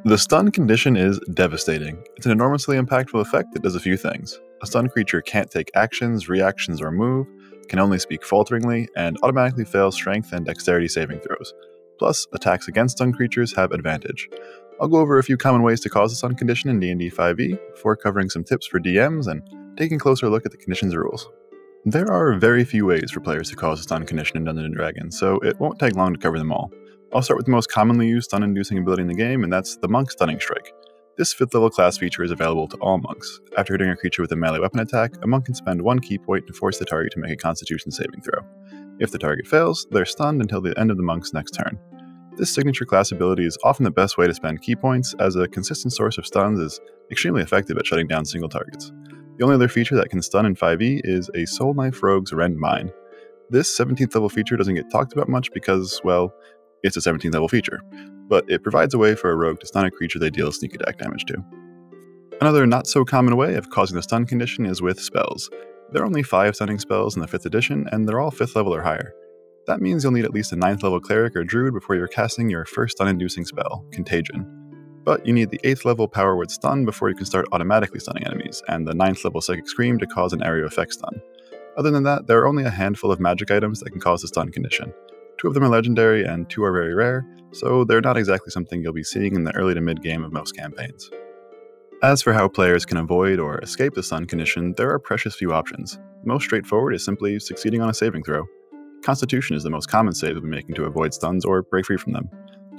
The stun condition is devastating. It's an enormously impactful effect that does a few things. A stunned creature can't take actions, reactions, or move, can only speak falteringly, and automatically fails strength and dexterity saving throws. Plus, attacks against stunned creatures have advantage. I'll go over a few common ways to cause the stun condition in D&D 5e, before covering some tips for DMs and taking a closer look at the condition's rules. There are very few ways for players to cause a stun condition in Dungeons & Dragons, so it won't take long to cover them all. I'll start with the most commonly used stun-inducing ability in the game, and that's the Monk Stunning Strike. This 5th level class feature is available to all monks. After hitting a creature with a melee weapon attack, a monk can spend 1 key point to force the target to make a Constitution saving throw. If the target fails, they're stunned until the end of the monk's next turn. This signature class ability is often the best way to spend key points, as a consistent source of stuns is extremely effective at shutting down single targets. The only other feature that can stun in 5e is a Soul Knife Rogue's Rend Mine. This 17th level feature doesn't get talked about much because, well, it's a 17th level feature, but it provides a way for a rogue to stun a creature they deal sneak attack damage to. Another not-so-common way of causing the stun condition is with spells. There are only 5 stunning spells in the 5th edition, and they're all 5th level or higher. That means you'll need at least a 9th level cleric or druid before you're casting your first stun-inducing spell, Contagion. But you need the 8th level power word stun before you can start automatically stunning enemies, and the 9th level Psychic Scream to cause an area effect stun. Other than that, there are only a handful of magic items that can cause the stun condition. 2 of them are legendary and 2 are very rare, so they're not exactly something you'll be seeing in the early to mid-game of most campaigns. As for how players can avoid or escape the stun condition, there are precious few options. The most straightforward is simply succeeding on a saving throw. Constitution is the most common save you'll be making to avoid stuns or break free from them.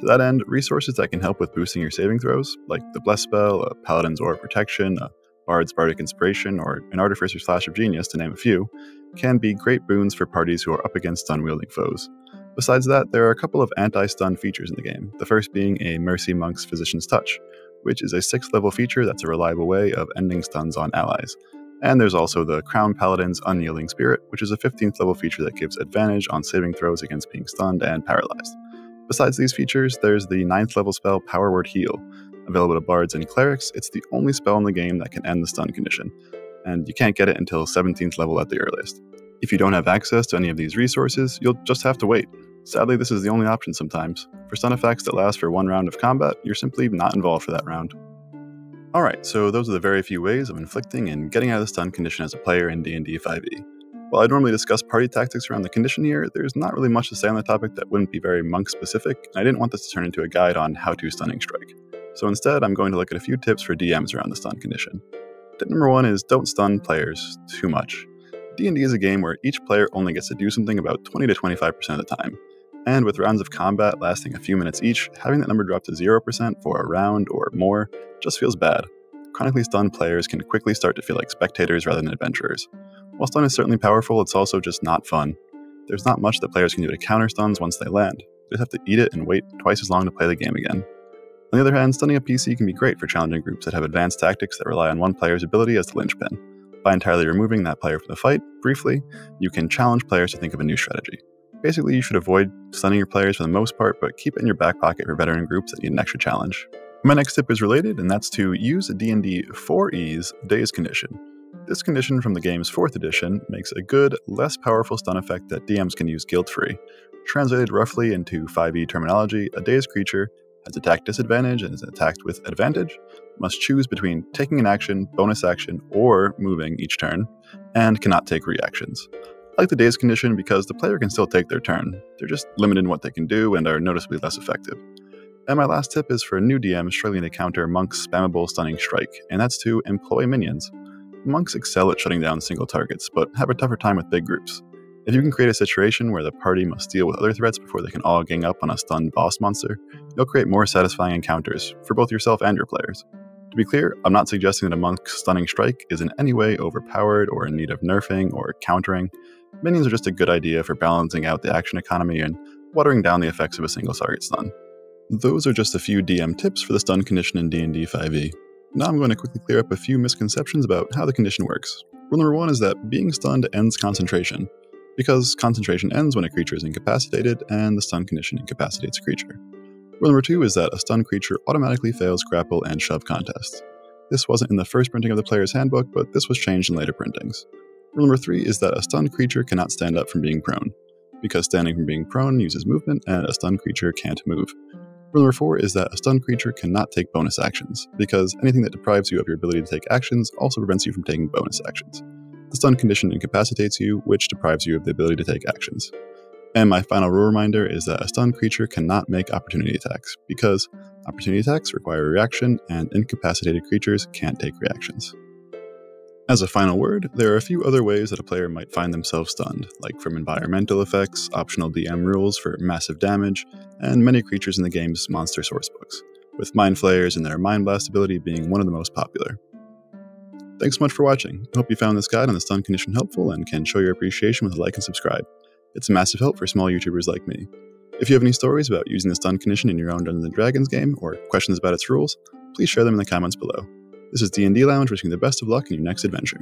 To that end, resources that can help with boosting your saving throws, like the Bless spell, a Paladin's Aura of Protection, a Bard's Bardic Inspiration, or an Artificer's Flash of Genius, to name a few, can be great boons for parties who are up against stun-wielding foes. Besides that, there are a couple of anti-stun features in the game, the first being a Mercy Monk's Physician's Touch, which is a 6th level feature that's a reliable way of ending stuns on allies. And there's also the Crown Paladin's Unyielding Spirit, which is a 15th level feature that gives advantage on saving throws against being stunned and paralyzed. Besides these features, there's the 9th level spell Power Word Heal. Available to bards and clerics, it's the only spell in the game that can end the stun condition, and you can't get it until 17th level at the earliest. If you don't have access to any of these resources, you'll just have to wait. Sadly, this is the only option sometimes. For stun effects that last for 1 round of combat, you're simply not involved for that round. Alright, so those are the very few ways of inflicting and getting out of the stun condition as a player in D&D 5e. While I normally discuss party tactics around the condition here, there's not really much to say on the topic that wouldn't be very monk-specific, and I didn't want this to turn into a guide on how to stunning strike. So instead, I'm going to look at a few tips for DMs around the stun condition. Tip number 1 is don't stun players too much. D&D is a game where each player only gets to do something about 20 to 25% of the time. And with rounds of combat lasting a few minutes each, having that number drop to 0% for a round or more just feels bad. Chronically stunned players can quickly start to feel like spectators rather than adventurers. While stun is certainly powerful, it's also just not fun. There's not much that players can do to counter stuns once they land. They just have to eat it and wait twice as long to play the game again. On the other hand, stunning a PC can be great for challenging groups that have advanced tactics that rely on one player's ability as the linchpin. By entirely removing that player from the fight, briefly, you can challenge players to think of a new strategy. Basically, you should avoid stunning your players for the most part, but keep it in your back pocket for veteran groups that need an extra challenge. My next tip is related, and that's to use D&D 4e's Daze Condition. This condition from the game's 4th edition makes a good, less powerful stun effect that DMs can use guilt-free. Translated roughly into 5e terminology, a dazed creature has attack disadvantage and is attacked with advantage, must choose between taking an action, bonus action, or moving each turn, and cannot take reactions. I like the Daze condition because the player can still take their turn. They're just limited in what they can do and are noticeably less effective. And my last tip is for new DMs struggling to counter Monk's spammable stunning strike, and that's to employ minions. Monks excel at shutting down single targets, but have a tougher time with big groups. If you can create a situation where the party must deal with other threats before they can all gang up on a stunned boss monster, you'll create more satisfying encounters for both yourself and your players. To be clear, I'm not suggesting that a Monk's stunning strike is in any way overpowered or in need of nerfing or countering. Minions are just a good idea for balancing out the action economy and watering down the effects of a single target stun. Those are just a few DM tips for the stun condition in D&D 5e. Now I'm going to quickly clear up a few misconceptions about how the condition works. Rule number 1 is that being stunned ends concentration, because concentration ends when a creature is incapacitated, and the stun condition incapacitates a creature. Rule number 2 is that a stunned creature automatically fails grapple and shove contests. This wasn't in the first printing of the player's handbook, but this was changed in later printings. Rule number 3 is that a stunned creature cannot stand up from being prone, because standing from being prone uses movement, and a stunned creature can't move. Rule number 4 is that a stunned creature cannot take bonus actions, because anything that deprives you of your ability to take actions also prevents you from taking bonus actions. The stun condition incapacitates you, which deprives you of the ability to take actions. And my final rule reminder is that a stunned creature cannot make opportunity attacks, because opportunity attacks require a reaction, and incapacitated creatures can't take reactions. As a final word, there are a few other ways that a player might find themselves stunned, like from environmental effects, optional DM rules for massive damage, and many creatures in the game's monster sourcebooks, with Mind Flayers and their Mind Blast ability being one of the most popular. Thanks so much for watching. I hope you found this guide on the stun condition helpful and can show your appreciation with a like and subscribe. It's a massive help for small YouTubers like me. If you have any stories about using the stun condition in your own Dungeons & Dragons game, or questions about its rules, please share them in the comments below. This is DnD Lounge wishing you the best of luck in your next adventure.